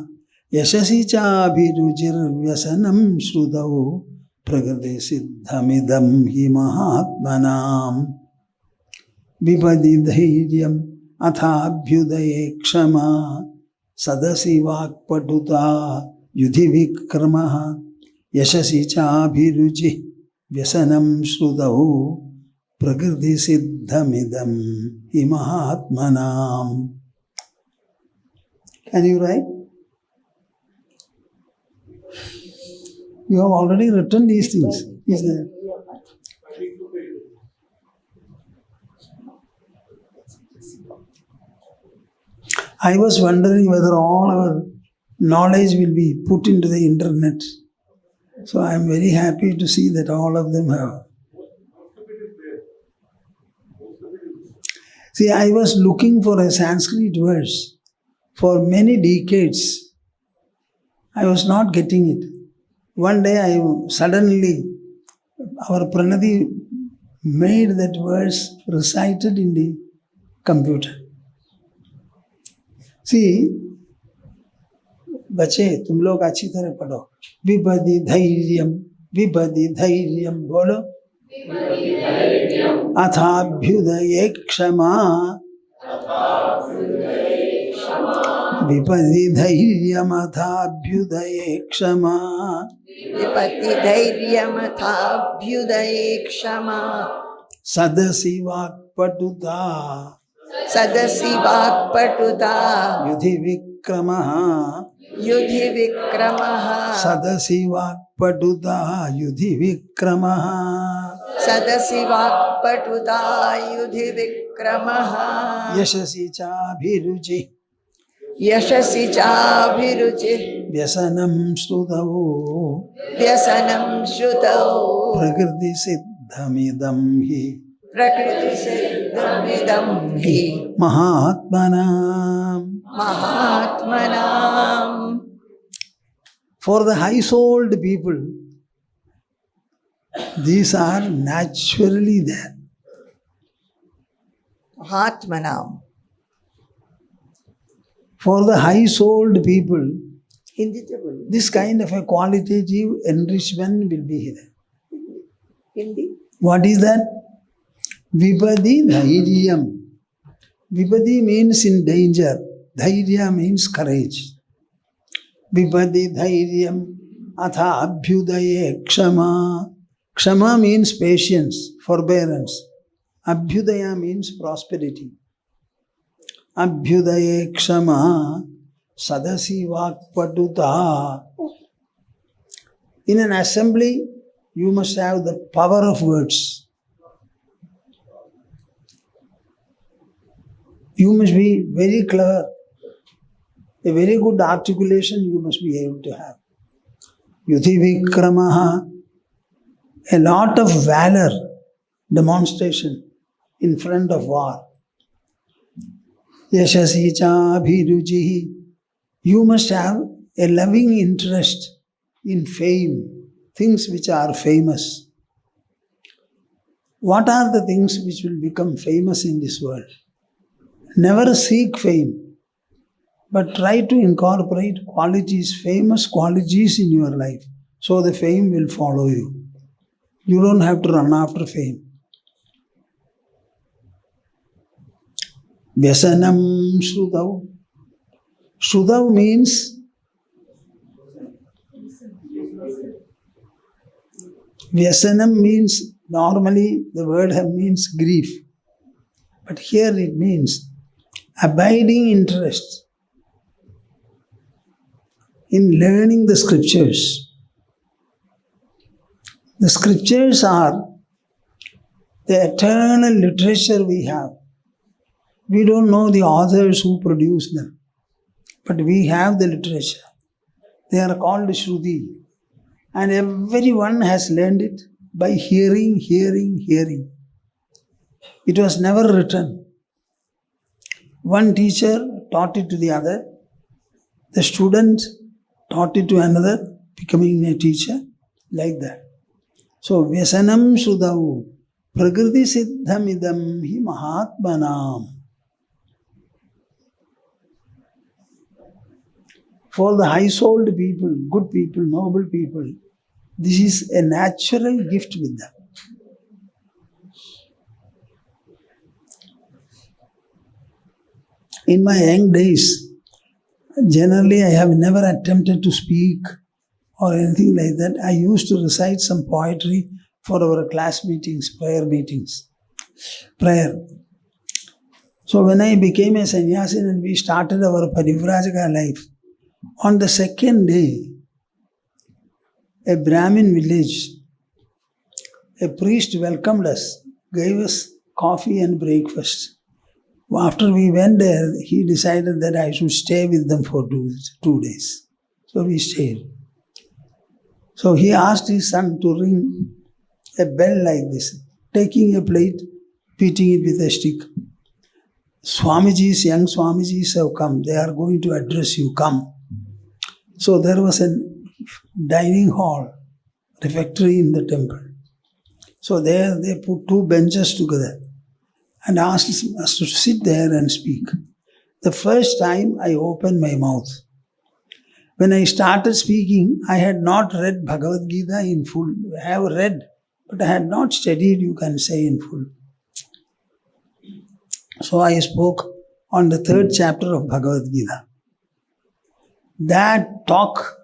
yashasi cha abhirujir vyasanam shrudau prakriti siddhamidam hi mahatmanam. Vibadi dhairyam atha bhyudaye kshama sadasi vakpaduta yudhi vikramaha yashasi cha abhiruchi vyasanam shrudau prakriti siddhamidam hi mahatmanam. Can you write? You have already written these things. Is there? I was wondering whether all our knowledge will be put into the internet. So I am very happy to see that all of them have. See, I was looking for a Sanskrit verse for many decades. I was not getting it. One day suddenly our Pranati made that verse recited in the computer. See, बच्चे तुम लोग अच्छी तरह पढ़ो. विपदि धैर्यम बोलो. अथाभ्युदये क्षमा. विपदि धैर्यम अथाभ्युदये क्षमा. विपत्ति धैर्यमथाभ्युदये क्षमा सदसि वाक्पटुता. सदसि वाक्पटुता युधि विक्रमः. युधि विक्रमः सदसि वाक्पटुता युधि विक्रमः. सदसि वाक्पटुता युधि विक्रमः यशसि चाभिरुचि यशसि चाभिरुचि व्यसनं श्रुतौ. व्यसनं श्रुतौ प्रकृति सिद्धमिदं हि प्रकृति सिद्धमिदं हि महात्मनाम्. महात्मनाम्. For the high-souled people, these are naturally there. महात्मनाम्. For the high-souled people, Hindi से बोलो. this kind of a qualitative enrichment will be here. Hindi. What is that? Vipadi dhairyam. Vipadi means in danger. Dhairya means courage. Vipadi dhairyam atha abhyudaye kshama. Kshama means patience, forbearance. Abhyudaya means prosperity. Abhyudaye kshama sadasi vakpatuta. In an assembly, you must have the power of words. You must be very clever. A very good articulation you must be able to have. Yuthi vikramaha. A lot of valor, demonstration in front of war. Yashasi cha abhiruchihi. You must have a loving interest in fame, things which are famous. What are the things which will become famous in this world? Never seek fame, but try to incorporate qualities, famous qualities in your life, so the fame will follow you. You don't have to run after fame. Vyasanam shrudau. Shrudau means Vyasanam means, normally the word means grief. But here it means abiding interest in learning the scriptures. The scriptures are the eternal literature we have. We don't know the authors who produced them, but we have the literature. They are called Shruti. And everyone has learned it by hearing. It was never written. One teacher taught it to the other. The student taught it to another, becoming a teacher, like that. So, Vyasanam Sudau, Prakriti Siddhamidam hi Mahatmanam. For the high-souled people, good people, noble people, this is a natural gift with them. In my young days, generally I have never attempted to speak or anything like that. I used to recite some poetry for our class meetings, prayer. So when I became a sannyasin and we started our parivrajaka life, on the second day, a Brahmin village, a priest welcomed us, gave us coffee and breakfast. After we went there, he decided that I should stay with them for 2 days. So we stayed. So he asked his son to ring a bell like this, taking a plate, beating it with a stick. Swamijis, young Swamijis have come. They are going to address you. Come. So there was a dining hall, refectory in the temple. So there they put 2 benches together and asked us to sit there and speak. The first time I opened my mouth. When I started speaking, I had not read Bhagavad Gita in full. I have read, but I had not studied, you can say, in full. So I spoke on the 3rd chapter of Bhagavad Gita. That talk,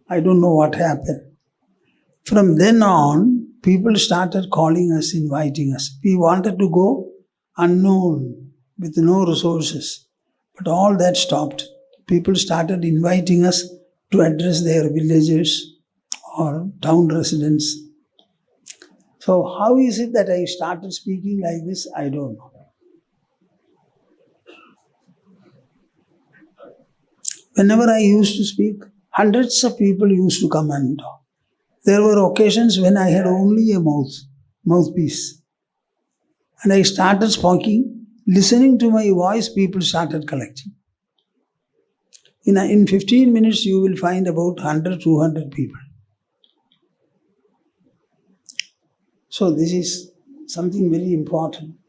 I don't know what happened. From then on, people started calling us, inviting us. We wanted to go unknown, with no resources. But all that stopped. People started inviting us to address their villagers or town residents. So how is it that I started speaking like this? I don't know. Whenever I used to speak, hundreds of people used to come and talk. There were occasions when I had only a mouthpiece. And I started speaking, listening to my voice, people started collecting. In 15 minutes, you will find about 100, 200 people. So this is something very important.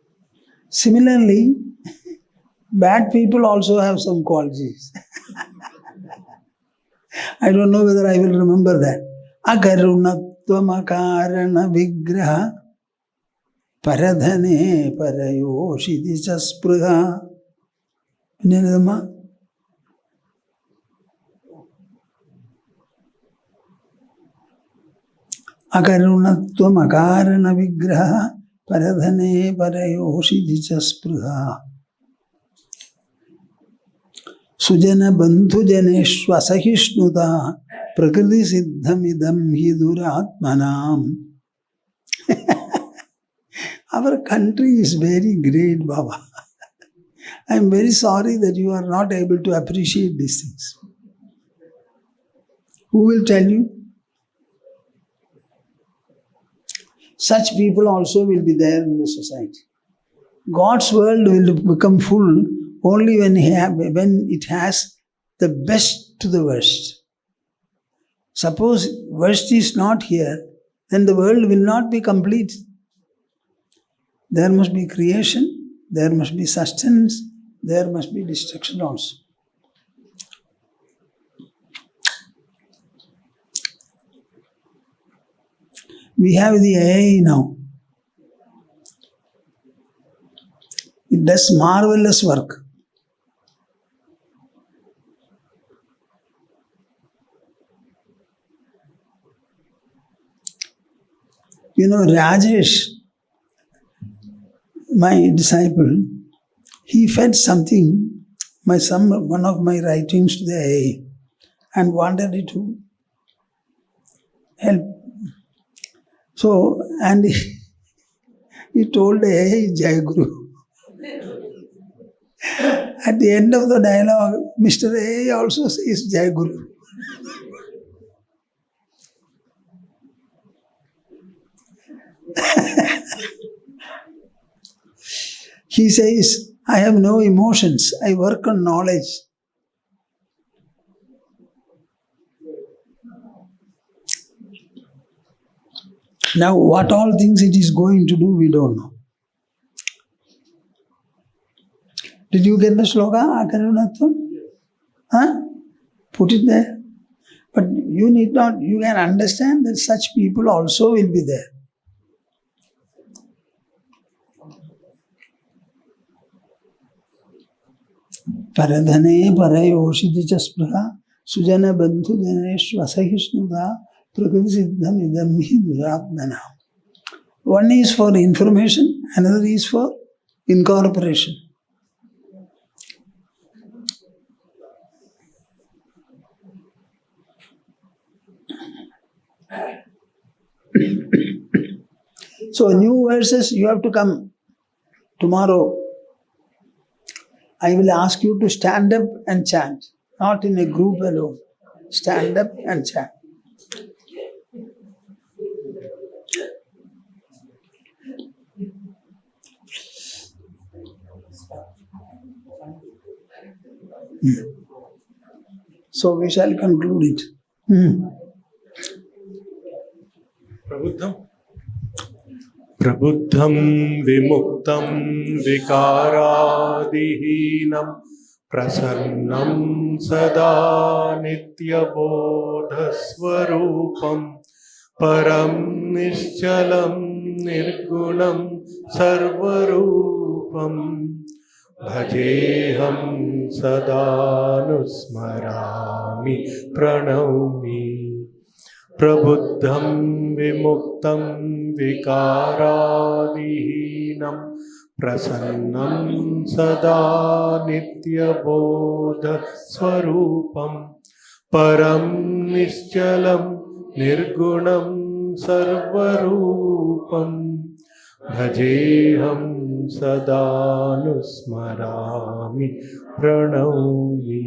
Similarly, bad people also have some qualities. I don't know whether I will remember that. Akarunattvamakarana vigraha paradhane parayoshiti chaspruha. Vinayadamma? Akarunattvamakarana vigraha paradhane parayoshiti chaspruha. Sujana bandhu janeshva sahisnuta prakriti siddhamidam hi duratmanam. Our country is very great, Baba. I am very sorry that you are not able to appreciate these things. Who will tell you? Such people also will be there in the society. God's world will become full only when it has the best to the worst. Suppose worst is not here, then the world will not be complete. There must be creation, there must be sustenance, there must be destruction also. We have the AI now. It does marvelous work. You know, Rajesh, my disciple, he fed something, one of my writings to the AA and wanted it to help. So, and he told AA, Jai Guru. At the end of the dialogue, Mr. AA also says Jai Guru. He says, I have no emotions. I work on knowledge. Now, what all things it is going to do, we don't know. Did you get the sloka, Akarunatvam? Huh? Put it there. But you need not, you can understand that such people also will be there. Paradhane parayoshiti chaspraha sujana bandhu janeshva sahishnudha prakriti-siddham idam hi duratmana. One is for information, another is for incorporation. So new verses you have to come tomorrow. I will ask you to stand up and chant, not in a group alone. Stand up and chant. So we shall conclude it. प्रबुद्धं विमुक्तं विकारादिहीनं प्रसन्नं सदा नित्यबोधस्वरूपं परं निश्चलं निर्गुणं सर्वरूपं भजेऽहं सदानुस्मरामि प्रणौमि प्रबुद्धं विमुक्तं विकारादिहीनं प्रसन्नं सदा नित्यबोधस्वरूपं परं निश्चलं निर्गुणं सर्वरूपं भजेऽहं सदानुस्मरामि प्रणौमि